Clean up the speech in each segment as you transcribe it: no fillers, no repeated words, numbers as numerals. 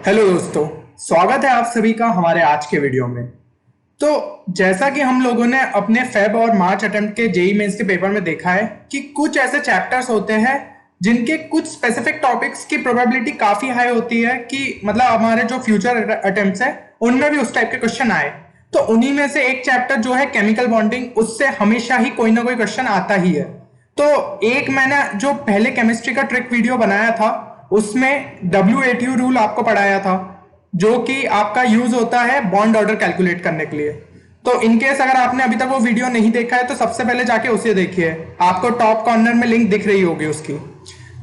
Hello दोस्तों, स्वागत है आप सभी का हमारे आज के वीडियो में। तो जैसा कि हम लोगों ने अपने फेब और मार्च अटेम्प्ट के जेई मेंस के पेपर में देखा है कि कुछ ऐसे चैप्टर्स होते हैं जिनके कुछ स्पेसिफिक टॉपिक्स की प्रोबेबिलिटी काफी हाई होती है कि मतलब हमारे जो फ्यूचर अटेम्प्ट्स है उनमें भी उस टाइप के क्वेश्चन आए। तो उन्हीं में से एक चैप्टर जो है केमिकल बॉन्डिंग, उससे हमेशा ही कोई ना कोई क्वेश्चन आता ही है। तो एक मैंने जो पहले केमिस्ट्री का ट्रिक वीडियो बनाया था उसमें WATU रूल आपको पढ़ाया था, जो कि आपका यूज होता है बॉन्ड ऑर्डर कैलकुलेट करने के लिए। तो इनकेस अगर आपने अभी तक वो वीडियो नहीं देखा है तो सबसे पहले जाके उसे देखिए, आपको टॉप कॉर्नर में लिंक दिख रही होगी उसकी।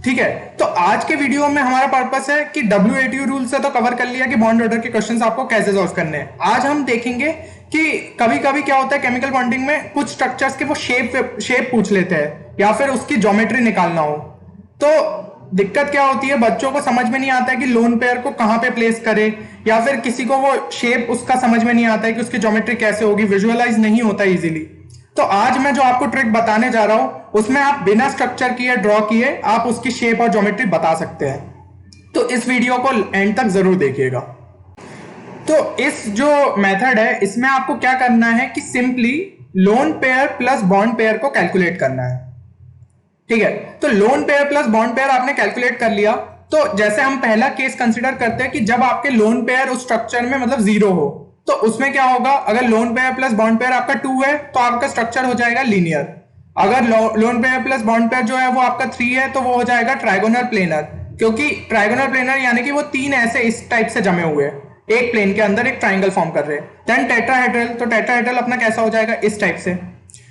ठीक है, तो आज के वीडियो में हमारा पर्पस है कि WATU रूल से तो कवर कर लिया कि बॉन्ड ऑर्डर के क्वेश्चंस आपको कैसे सॉल्व करने हैं। आज हम देखेंगे कि कभी कभी क्या होता है केमिकल बॉन्डिंग में कुछ स्ट्रक्चर्स के वो शेप पूछ लेते हैं या फिर उसकी ज्योमेट्री निकालना हो। तो दिक्कत क्या होती है, बच्चों को समझ में नहीं आता है कि लोन पेयर को कहां पे प्लेस करे, या फिर किसी को वो शेप उसका समझ में नहीं आता है कि उसकी ज्योमेट्री कैसे होगी, विजुअलाइज नहीं होता इजीली। तो आज मैं जो आपको ट्रिक बताने जा रहा हूं उसमें आप बिना स्ट्रक्चर किए, ड्रॉ किए, आप उसकी शेप और ज्योमेट्री बता सकते हैं। तो इस वीडियो को एंड तक जरूर देखिएगा। तो इस जो मेथड है इसमें आपको क्या करना है कि simply lone pair plus bond pair को कैलकुलेट करना है। ठीक है, तो lone pair plus bond pair आपने कैलकुलेट कर लिया। तो जैसे हम पहला केस कंसीडर करते हैं कि जब आपके लोन पेयर उस स्ट्रक्चर में मतलब 0 हो, तो उसमें क्या होगा, अगर lone pair plus bond pair आपका 2 है तो आपका स्ट्रक्चर हो जाएगा लीनियर। अगर lone pair plus bond pair जो है वो आपका 3 है तो वो हो जाएगा ट्राइगोनल प्लेनर, क्योंकि ट्राइगोनल प्लेनर यानी कि वो 3 ऐसे इस टाइप से जमे हुए हैं, एक प्लेन के अंदर एक ट्राइंगल फॉर्म कर रहे हैं। देन टेट्राहेड्रल, तो टेट्राहेड्रल अपना कैसा हो जाएगा, इस टाइप से।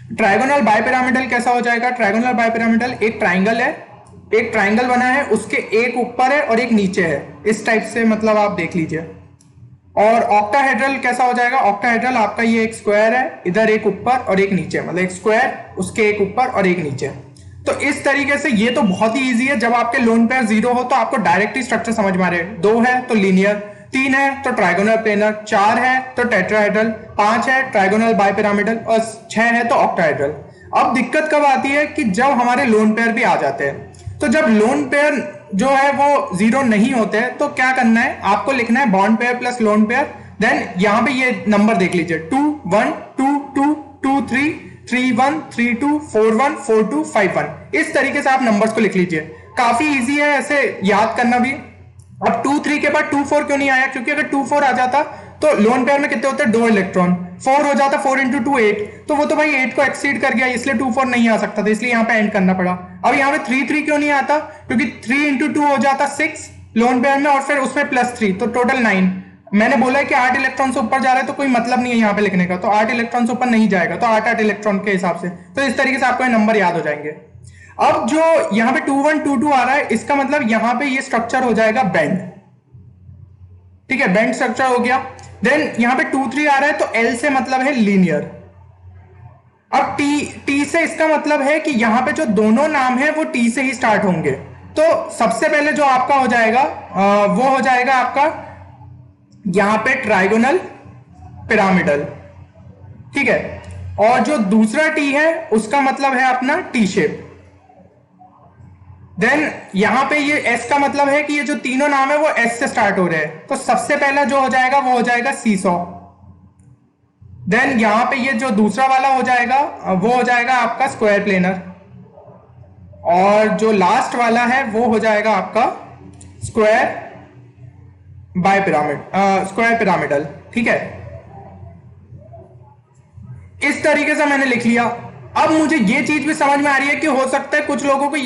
ट्राइगोनल बाइपिरामिडल कैसा हो जाएगा, ट्राइगोनल बाइपिरामिडल एक ट्राइंगल है, एक ट्राइंगल बना है, उसके एक ऊपर है और एक नीचे है, इस टाइप से, मतलब आप देख लीजिए। और ऑक्टाहेड्रल कैसा हो जाएगा, ऑक्टाहेड्रल आपका ये एक स्क्वायर है, इधर एक ऊपर और एक नीचे, मतलब एक स्क्वायर उसके एक ऊपर और एक नीचे। तो इस तरीके से ये तो बहुत ही इजी है। जब आपके लोन पेयर 0 हो तो आपको डायरेक्टली स्ट्रक्चर समझ में आ रहे हैं। 2 है तो लीनियर, 3 है तो ट्राइगोनल प्लेनर, 4 है तो टेट्राहेड्रल, 5 है ट्राइगोनल बाइपिरामिडल और 6 है तो ऑक्टाहेड्रल। अब दिक्कत कब आती है कि जब हमारे लोन पेयर भी आ जाते हैं। तो जब लोन पेयर जो है वो 0 नहीं होते हैं तो क्या करना है, आपको लिखना है bond pair plus lone pair. Then यहां पे ये नंबर देख लीजिए, 2 1 2 2 2 3 3 1 3 2 4 1 4 2 5 1, इस तरीके से आप नंबर्स को लिख लीजिए। काफी इजी है ऐसे याद करना भी। अब 2 3 के बाद 2 4 क्यों नहीं आया, क्योंकि अगर 2 4 आ जाता तो लोन पेयर में कितने होते हैं, 2 इलेक्ट्रॉन, 4 हो जाता, 4 इंटू 2 8, तो वो तो भाई 8 को एक्सीड कर गया, इसलिए 2 4 नहीं आ सकता था, इसलिए यहाँ पे एंड करना पड़ा। अब यहाँ पे 3 3 क्यों नहीं आता, क्योंकि 3 इंटू 2 हो जाता 6 लोन पेयर में, और फिर उसमें +3, तो टोटल 9। मैंने बोला है कि 8 इलेक्ट्रॉन से ऊपर जा रहा है तो कोई मतलब नहीं है यहाँ पे लिखने का, तो 8 इलेक्ट्रॉन से ऊपर नहीं जाएगा, तो 8 8 इलेक्ट्रॉन के हिसाब से। तो इस तरीके से आपको ये नंबर याद हो जाएंगे। अब जो यहाँ पे 2 1 2 2 आ रहा है, इसका मतलब यहाँ पे ये स्ट्रक्चर हो जाएगा बेंड। ठीक है, बेंड स्ट्रक्चर हो गया। देन यहां पे 2 3 आ रहा है तो L से मतलब है लीनियर। अब T से इसका मतलब है कि यहां पे जो दोनों नाम है वो T से ही स्टार्ट होंगे। तो सबसे पहले जो आपका हो जाएगा वो हो जाएगा आपका यहां पे ट्राइगोनल पिरामिडल। ठीक है, और जो दूसरा T है उसका मतलब है अपना T शेप। देन यहां पे ये S का मतलब है कि ये जो तीनों नाम है वो S से स्टार्ट हो रहे हैं, तो सबसे पहला जो हो जाएगा वो हो जाएगा सीसॉ। देन यहां पे ये जो दूसरा वाला हो जाएगा वो हो जाएगा आपका स्क्वायर प्लेनर, और जो लास्ट वाला है वो हो जाएगा आपका स्क्वायर स्क्वायर पिरामिडल। ठीक है, इस तरीके से मैंने लिख लिया। अब मुझे ये चीज भी समझ में आ रही है कि हो सकता है कुछ लोगों को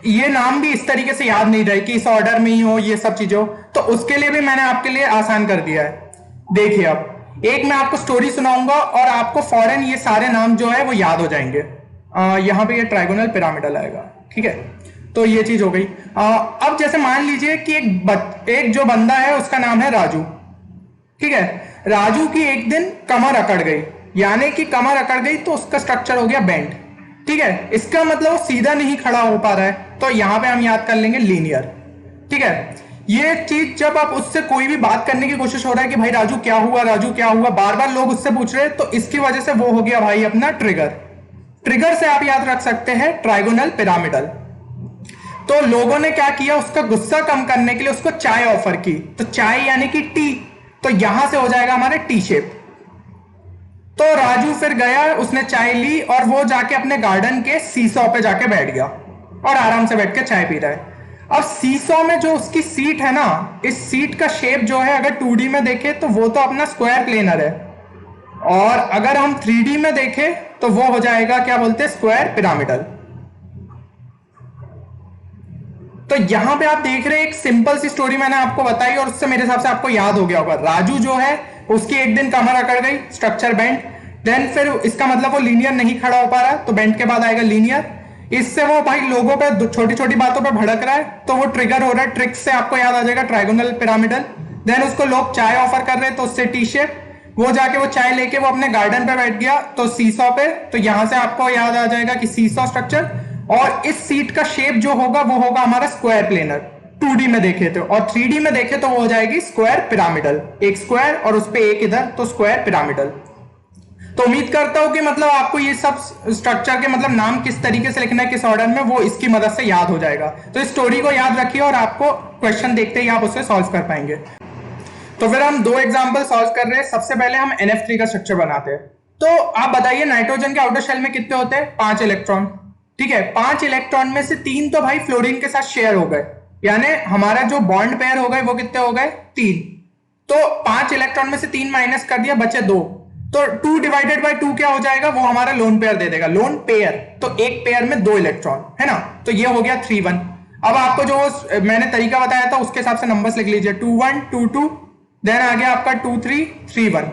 ये नाम भी इस तरीके से याद नहीं रहे कि इस ऑर्डर में ही हो, ये सब चीजें हो, तो उसके लिए भी मैंने आपके लिए आसान कर दिया है। देखिए, अब एक मैं आपको स्टोरी सुनाऊंगा और आपको फौरन ये सारे नाम जो है वो याद हो जाएंगे। यहां पे ये ट्राइगोनल पिरामिडल आएगा। ठीक है, तो ये चीज हो गई। अब जैसे मान लीजिए कि एक जो बंदा है उसका नाम है राजू। ठीक है, राजू की एक दिन कमर अकड़ गई, यानी कि कमर अकड़ गई तो उसका स्ट्रक्चर हो गया बेंड। ठीक है, इसका मतलब वो सीधा नहीं खड़ा हो पा रहा है, तो यहां पे हम याद कर लेंगे लीनियर। ठीक है, ये चीज जब आप उससे कोई भी बात करने की कोशिश हो रहा है कि भाई राजू क्या हुआ, राजू क्या हुआ, बार बार लोग उससे पूछ रहे हैं, तो इसकी वजह से वो हो गया भाई अपना ट्रिगर। ट्रिगर से आप याद रख सकते हैं ट्राइगोनल पिरामिडल। तो लोगों ने क्या किया, उसका गुस्सा कम करने के लिए उसको चाय ऑफर की, तो चाय यानी कि टी, तो यहां से हो जाएगा हमारे टी शेप। तो राजू फिर गया, उसने चाय ली और वो जाके अपने गार्डन के सीसॉ पे जाके बैठ गया और आराम से बैठ के चाय पी रहा है। अब सीसॉ में जो उसकी सीट है ना, इस सीट का शेप जो है अगर 2D में देखे तो वो तो अपना स्क्वायर प्लेनर है, और अगर हम 3D में देखें तो वो हो जाएगा क्या बोलते हैं, स्क्वायर पिरामिडल। तो यहां पे आप देख रहे हैं एक सिंपल सी स्टोरी मैंने आपको बताई और उससे मेरे हिसाब से आपको याद हो गया होगा। राजू जो है उसकी एक दिन कमर अकड़ गई, स्ट्रक्चर बेंड, देन फिर इसका मतलब वो लीनियर नहीं खड़ा हो पा रहा, तो बेंड के बाद आएगा लीनियर। इससे वो भाई लोगों पे छोटी छोटी बातों पे भड़क रहा है, तो वो ट्रिगर हो रहा है, ट्रिक से आपको याद आ जाएगा ट्राइगोनल पिरामिडल। देन उसको लोग चाय ऑफर कर रहे हैं, तो उससे टी शेप, वो जाके वो चाय लेके वो अपने गार्डन पे बैठ गया तो सीसॉ पे, तो यहां से आपको याद आ जाएगा कि सीसॉ स्ट्रक्चर। और इस सीट का शेप जो होगा वो होगा हमारा स्क्वायर प्लेनर 2D में देखे तो, और 3D में देखे तो वो हो जाएगी स्क्वायर पिरामिडल, एक स्क्वायर और उस पे एक इधर, तो स्क्वायर पिरामिडल। तो उम्मीद करता हूं कि मतलब आपको ये सब स्ट्रक्चर के मतलब नाम किस तरीके से लिखना है, किस ऑर्डर में, वो इसकी मदद से याद हो जाएगा। तो इस स्टोरी को याद रखिए और आपको क्वेश्चन देखते ही आप उसे सॉल्व कर पाएंगे। तो फिर हम दो एग्जांपल सॉल्व कर रहे हैं। सबसे पहले हम NF3 का स्ट्रक्चर बनाते हैं। तो आप बताइए नाइट्रोजन के आउटर शेल में कितने होते हैं, 5 इलेक्ट्रॉन, ठीक है। 5 इलेक्ट्रॉन में से 3 तो भाई फ्लोरीन के साथ शेयर हो गए, यानी हमारा जो बॉन्ड पेयर हो गए वो कितने हो गए, 3। तो 5 इलेक्ट्रॉन में से 3 माइनस कर दिया, बचे 2, तो 2 डिवाइडेड बाय 2 क्या हो जाएगा, वो हमारा लोन पेयर दे देगा, लोन पेयर, तो एक पेयर में 2 इलेक्ट्रॉन है ना, तो ये हो गया 3 1। अब आपको जो मैंने तरीका बताया था उसके हिसाब से नंबर्स लिख लीजिए, 2 1 2 2, देन आ गया आपका 2 3 3 1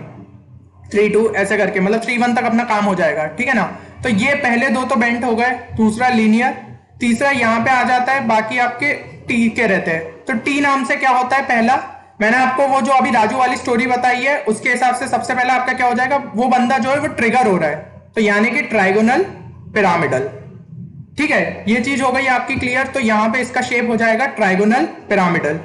3 2, ऐसे करके मतलब 3 1 तक अपना काम हो जाएगा, ठीक है ना। तो ये पहले दो तो बेंट हो गए, दूसरा लीनियर, तीसरा यहां पे आ जाता है, बाकी आपके टी के रहते हैं। तो टी नाम से क्या होता है, पहला मैंने आपको वो जो अभी राजू वाली स्टोरी बताई है उसके हिसाब से सबसे पहला आपका क्या हो जाएगा, वो बंदा जो है वो ट्रिगर हो रहा है, तो यानी कि ट्राइगोनल पिरामिडल, ठीक है। ये चीज हो गई आपकी क्लियर। तो यहां पे इसका शेप हो जाएगा ट्राइगोनल पिरामिडल।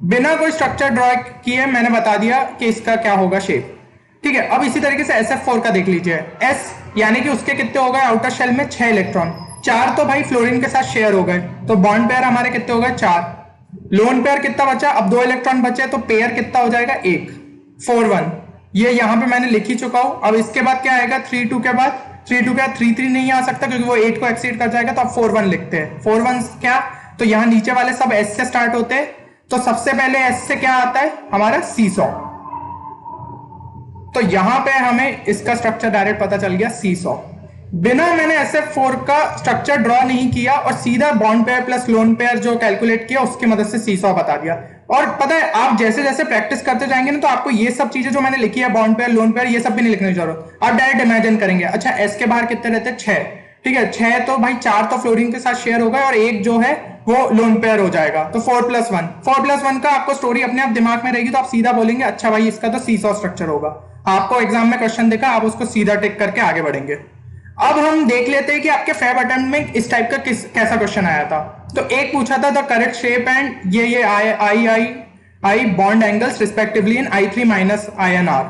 बिना कोई स्ट्रक्चर ड्रॉ किए मैंने बता दिया कि इसका क्या होगा शेप, ठीक है। अब इसी तरीके से SF4 का देख लीजिए, S यानी कि उसके कितने हो गए आउटर शेल में 6 इलेक्ट्रॉन, 4 तो भाई फ्लोरीन के साथ शेयर हो गए, तो बॉन्ड पेयर हमारे कितने हो गए 4, लोन पेयर कितना बचा, अब 2 इलेक्ट्रॉन बचे, तो पेयर कितना हो जाएगा 1 4 1, ये यहां पे मैंने लिख ही चुका हूं। अब इसके बाद क्या आएगा 3 2 के बाद, 3 2 के बाद 3 3 नहीं आ सकता क्योंकि वो 8 को एक्सीड कर जाएगा, तो अब 4 1 लिखते हैं। 4 1 क्या, तो यहां नीचे वाले सब S से स्टार्ट होते हैं, तो सबसे पहले S से क्या आता है हमारा सीसॉ, तो यहां पे हमें इसका स्ट्रक्चर डायरेक्ट पता चल गया सीसॉ। बिना मैंने SF4 का स्ट्रक्चर ड्रॉ नहीं किया और सीधा bond pair plus lone pair जो कैलकुलेट किया उसकी मदद से सीसॉ बता दिया। और पता है आप जैसे जैसे प्रैक्टिस करते जाएंगे ना, तो आपको ये सब चीजें जो मैंने लिखी है, बॉन्ड पेयर लोन पेयर, ये सब भी नहीं लिखने की जरूरत, आप डायरेक्ट इमेजिन करेंगे। अच्छा एस के बाहर कितने रहते हैं 6, ठीक है, 6 तो भाई 4 तो फ्लोरीन के साथ शेयर हो गए और एक जो है वो लोन पेयर हो जाएगा, तो 4 + 1, 4 + 1 का आपको स्टोरी अपने आप दिमाग में रहेगी, तो आप सीधा बोलेंगे अच्छा भाई इसका तो सीसॉ स्ट्रक्चर होगा। आपको एग्जाम में क्वेश्चन देखा, आप उसको सीधा टिक करके आगे बढ़ेंगे। अब हम देख लेते हैं कि आपके फैब अटेम्प्ट में इस टाइप का कैसा क्वेश्चन आया था। तो एक पूछा था द करेक्ट शेप एंड ये I bond angles respectively in I3 minus INR।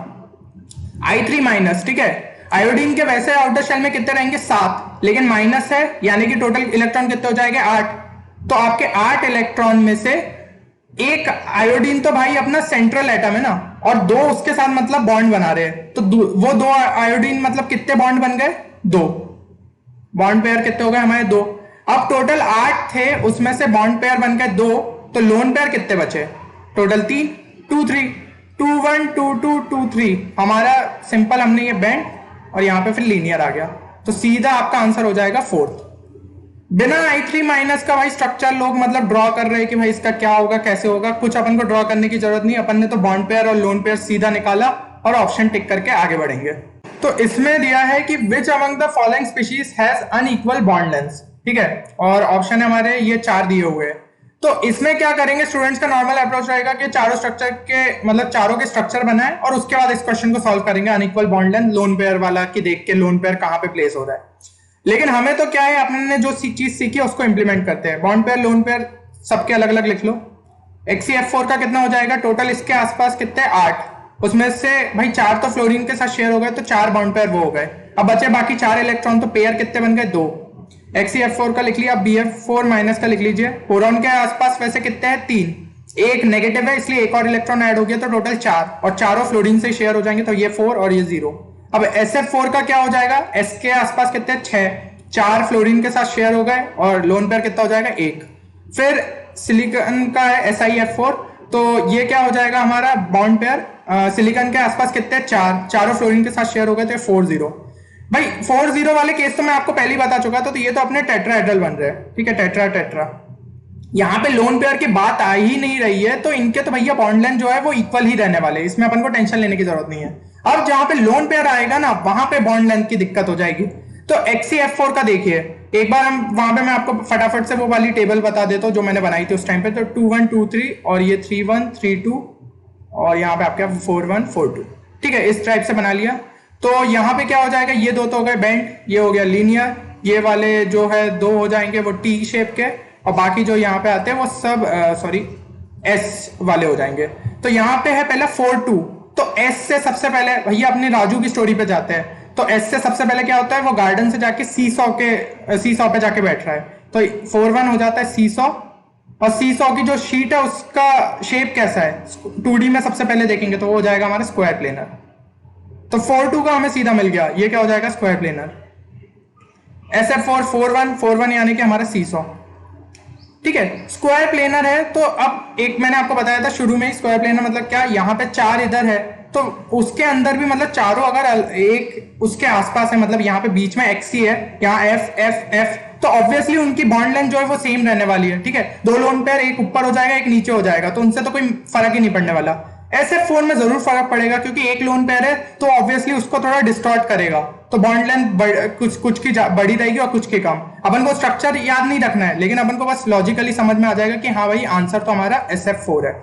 I3 minus, ठीक है, आयोडीन के वैसे आउटर शेल में कितने रहेंगे 7, लेकिन माइनस है यानी कि टोटल इलेक्ट्रॉन कितने हो जाएंगे 8, तो आपके 8 इलेक्ट्रॉन में से एक आयोडीन तो भाई अपना सेंट्रल एटम है ना, और 2 उसके साथ मतलब बॉन्ड बना रहे हैं, तो वो 2 आयोडीन मतलब कितने बॉन्ड बन गए 2, बॉन्ड पेयर कितने हो गए हमारे 2। अब टोटल 8 थे, उसमें से बॉन्ड पेयर बन गए 2, तो लोन पेयर कितने बचे टोटल 3, 2 3, 2 1 2 2 2 3, हमारा सिंपल हमने ये बैंड और यहां पे फिर लीनियर आ गया, तो सीधा आपका आंसर हो जाएगा 4th। बिना I3 माइनस का भाई स्ट्रक्चर लोग मतलब ड्रॉ कर रहे हैं कि भाई इसका क्या होगा कैसे होगा, कुछ अपन को ड्रॉ करने की जरूरत नहीं, अपन ने तो बॉन्ड पेयर और लोन पेयर सीधा निकाला और ऑप्शन टिक करके आगे बढ़ेंगे। तो इसमें दिया है कि which among the following species has unequal bond length, ठीक है, और ऑप्शन है हमारे ये 4 दिए हुए हैं। तो इसमें क्या करेंगे स्टूडेंट्स का नॉर्मल अप्रोच रहेगा कि चारों स्ट्रक्चर के मतलब चारों के स्ट्रक्चर बनाए और उसके बाद इस क्वेश्चन को सॉल्व करेंगे unequal bond length lone pair वाला, कि देख के लोन पेयर कहां पे प्लेस हो रहा है। लेकिन हमें तो क्या है, अपने जो चीज सीखी है उसको इंप्लीमेंट करते हैं। बॉन्ड पेयर लोन पेयर सबके अलग अलग लिख लो। HCF4 का कितना हो जाएगा टोटल, इसके आसपास कितने 8, उसमें से भाई 4 तो फ्लोरीन के साथ शेयर हो गए, तो 4 बॉन्ड पेयर वो हो गए, अब बचे बाकी 4 इलेक्ट्रॉन, तो पेयर कितने बन गए 2। XeF4 का लिख लिया, BF4 माइनस का लिख लीजिए। बोरॉन के आसपास वैसे कितने हैं? 3, एक नेगेटिव है इसलिए एक और इलेक्ट्रॉन ऐड हो गया तो टोटल 4, और चारों फ्लोरीन से शेयर हो जाएंगे तो ये 4 और ये 0। अब SF4 का क्या हो जाएगा? S के आसपास कितने? 6, 4 फ्लोरीन के साथ शेयर हो गए और लोन पेयर कितना हो जाएगा? 1। फिर सिलिकॉन का है SiF4, तो ये क्या हो जाएगा हमारा बॉन्ड पेयर? सिलिकॉन के आसपास कितने? 4, चारों फ्लोरीन के साथ शेयर हो गए तो 4 0। भाई 4 0 वाले केस तो मैं आपको पहले ही बता चुका था, तो ये तो अपने टेट्राहेड्रल बन रहे हैं, ठीक है, टेट्रा टेट्रा। यहाँ पे लोन पेयर की बात आ ही नहीं रही है, तो इनके तो भैया बॉन्ड लेंथ जो है वो इक्वल ही रहने वाले, इसमें अपन को टेंशन लेने की जरूरत नहीं है। अब जहां पे लोन पेयर आएगा ना, वहां पे बॉन्ड लेंथ की दिक्कत हो जाएगी। तो XeF4 का देखिए एक बार, हम वहां पे मैं आपको फटाफट से वो वाली टेबल बता देता हूँ जो मैंने बनाई थी उस टाइम पे। तो 2 1 2 3 और ये 3 1 3 2 और यहाँ पे आपके 4 1 4 2, ठीक है, इस टाइप से बना लिया। तो यहाँ पे क्या हो जाएगा? ये दो तो हो गए बेंड, ये हो गया लीनियर, ये वाले जो है 2 हो जाएंगे वो T शेप के, और बाकी जो यहाँ पे आते हैं वो सब S वाले हो जाएंगे। तो यहाँ पे है पहला 4 2, तो S से सबसे पहले भैया अपने राजू की स्टोरी पे जाते हैं। तो S से सबसे पहले क्या होता है? वो गार्डन से जाके सीसॉ पे जाके बैठ रहा है, तो 4 1 हो जाता है सीसॉ। और सीसॉ की जो शीट है उसका शेप कैसा है? 2D में सबसे पहले देखेंगे तो वो हो जाएगा हमारा स्क्वायर प्लेनर। तो 4 2 का हमें सीधा मिल गया, ये क्या हो जाएगा? Square planar. SF4 4 1 यानी कि हमारा सीसॉ, ठीक है, स्क्वायर प्लेनर है। तो अब एक मैंने आपको बताया था शुरू में ही, स्क्वायर प्लेनर मतलब क्या? यहाँ पे 4 इधर है तो उसके अंदर भी मतलब चारों अगर एक उसके आसपास है, मतलब यहाँ पे बीच में XC है, यहाँ F F F, तो ऑब्वियसली उनकी बॉन्ड लेंथ जो है वो सेम रहने वाली है, ठीक है। 2 लोन पेयर, एक ऊपर हो जाएगा एक नीचे हो जाएगा, तो उनसे तो कोई फर्क ही नहीं पड़ने वाला। SF4 में जरूर फर्क पड़ेगा क्योंकि एक लोन पेयर है तो ऑब्वियसली उसको थोड़ा डिस्टॉर्ट करेगा, तो बॉन्ड लेंथ कुछ की बड़ी रहेगी और कुछ की कम। अपन को स्ट्रक्चर याद नहीं रखना है, लेकिन अपन को बस लॉजिकली समझ में आ जाएगा कि हाँ भाई आंसर तो हमारा SF4 है।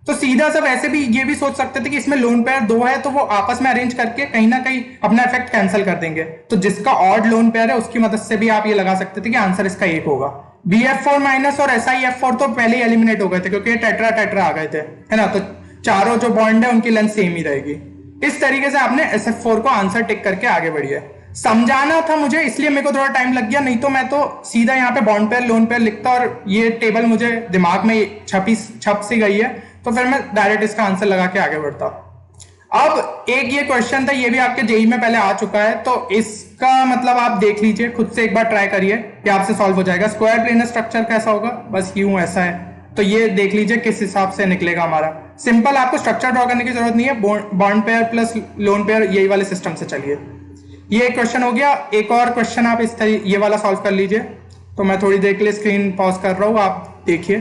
तो सीधा सब ऐसे भी ये भी सोच सकते थे कि इसमें लोन पेयर 2 है तो वो आपस में अरेंज करके कहीं ना कहीं अपना इफेक्ट कैंसिल कर देंगे, तो जिसका ऑड लोन पेयर है उसकी मदद से भी आप ये लगा सकते थे कि आंसर इसका 1 होगा। BF4 माइनस और SiF4 तो पहले ही एलिमिनेट हो गए थे क्योंकि टेट्रा टेट्रा आ गए थे, है ना, तो चारों जो बॉन्ड है उनकी लेंथ सेम ही रहेगी। इस तरीके से आपने SF4 को आंसर टिक करके आगे बढ़िए। समझाना था मुझे इसलिए मेरे को थोड़ा टाइम लग गया, नहीं तो मैं तो सीधा यहाँ पे बॉन्ड पेयर लोन पेयर लिखता और ये टेबल मुझे दिमाग में छप सी गई है, तो फिर मैं डायरेक्ट इसका आंसर लगा के आगे बढ़ता। अब एक ये क्वेश्चन था, ये भी आपके जेई में पहले आ चुका है, तो इसका मतलब आप देख लीजिए, खुद से एक बार ट्राई करिए, ये आपसे सॉल्व हो जाएगा। स्क्वायर प्लेनर स्ट्रक्चर कैसा होगा? बस यूं ऐसा है, तो ये देख लीजिए किस हिसाब से निकलेगा हमारा। सिंपल, आपको स्ट्रक्चर ड्रॉ करने की जरूरत नहीं है, bond pair plus lone pair यही वाले सिस्टम से चलिए। ये एक क्वेश्चन हो गया। एक और क्वेश्चन आप इस तरह ये वाला सॉल्व कर लीजिए। तो मैं थोड़ी देर के लिए स्क्रीन पॉज कर रहा हूँ, आप देखिए।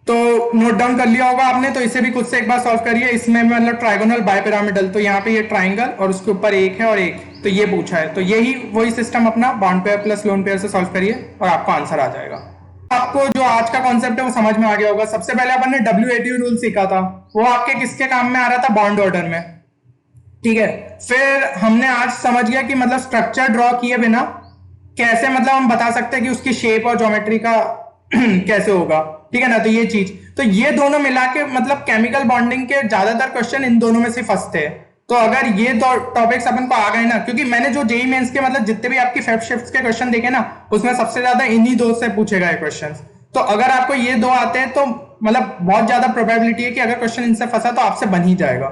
तो नोट डाउन कर लिया होगा आपने, तो इसे भी खुद से एक बार सॉल्व करिए। इसमें मतलब ट्राइगोनल बाइपिरामिडल, तो यहाँ पे ये ट्राइंगल और उसके ऊपर एक है और एक, तो ये पूछा है, तो यही वही सिस्टम अपना bond pair plus lone pair से सॉल्व करिए और आपको आंसर आ जाएगा। आपको जो आज का कॉन्सेप्ट है वो समझ में आ गया होगा। सबसे पहले अपन ने WADU रूल सीखा था, वो आपके किसके काम में आ रहा था? बॉन्ड ऑर्डर में, ठीक है। फिर हमने आज समझ गया कि मतलब स्ट्रक्चर ड्रॉ किए बिना कैसे मतलब हम बता सकते हैं कि उसकी शेप और ज्योमेट्री का कैसे होगा, ठीक है ना। तो ये चीज, तो ये दोनों मिला के मतलब केमिकल बॉन्डिंग के ज्यादातर क्वेश्चन इन दोनों में से फंसते हैं। तो अगर ये दो टॉपिक्स अपन को आ गए ना, क्योंकि मैंने जो जेईई मेंस के मतलब जितने भी आपकी फेब शिफ्ट्स के क्वेश्चन देखे ना, उसमें सबसे ज्यादा इन्हीं दो से पूछे गए क्वेश्चन। तो अगर आपको ये दो आते हैं तो मतलब बहुत ज्यादा प्रोबेबिलिटी है कि अगर क्वेश्चन इनसे फंसा तो आपसे बन ही जाएगा।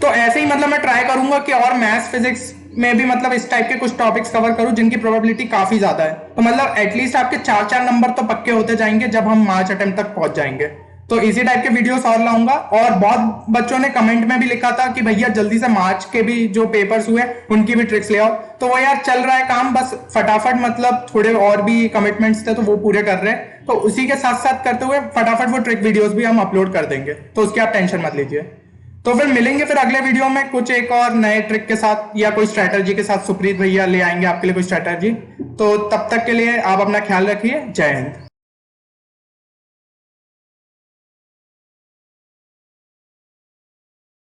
तो ऐसे ही मतलब मैं ट्राई करूंगा कि और मैथ्स फिजिक्स में भी मतलब इस टाइप के कुछ टॉपिक्स कवर करूं जिनकी प्रोबेबिलिटी काफी ज्यादा है। तो मतलब एटलीस्ट आपके 4-4 नंबर तो पक्के होते जाएंगे जब हम मार्च अटेम्प्ट तक पहुंच जाएंगे। तो इसी टाइप के वीडियोस और लाऊंगा। और बहुत बच्चों ने कमेंट में भी लिखा था कि भैया जल्दी से मार्च के भी जो पेपर्स हुए उनकी भी ट्रिक्स ले आओ। तो वो यार चल रहा है काम, बस फटाफट मतलब थोड़े और भी कमिटमेंट्स थे तो वो पूरे कर रहे हैं। तो उसी के साथ साथ करते हुए फटाफट वो ट्रिक वीडियोस भी हम अपलोड कर देंगे, तो उसकी आप टेंशन मत लीजिए। तो फिर मिलेंगे फिर अगले वीडियो में कुछ एक और नए ट्रिक के साथ या कोई स्ट्रैटेजी के साथ। सुप्रीत भैया ले आएंगे आपके लिए कोई स्ट्रैटेजी। तो तब तक के लिए आप अपना ख्याल रखिए। जय हिंद।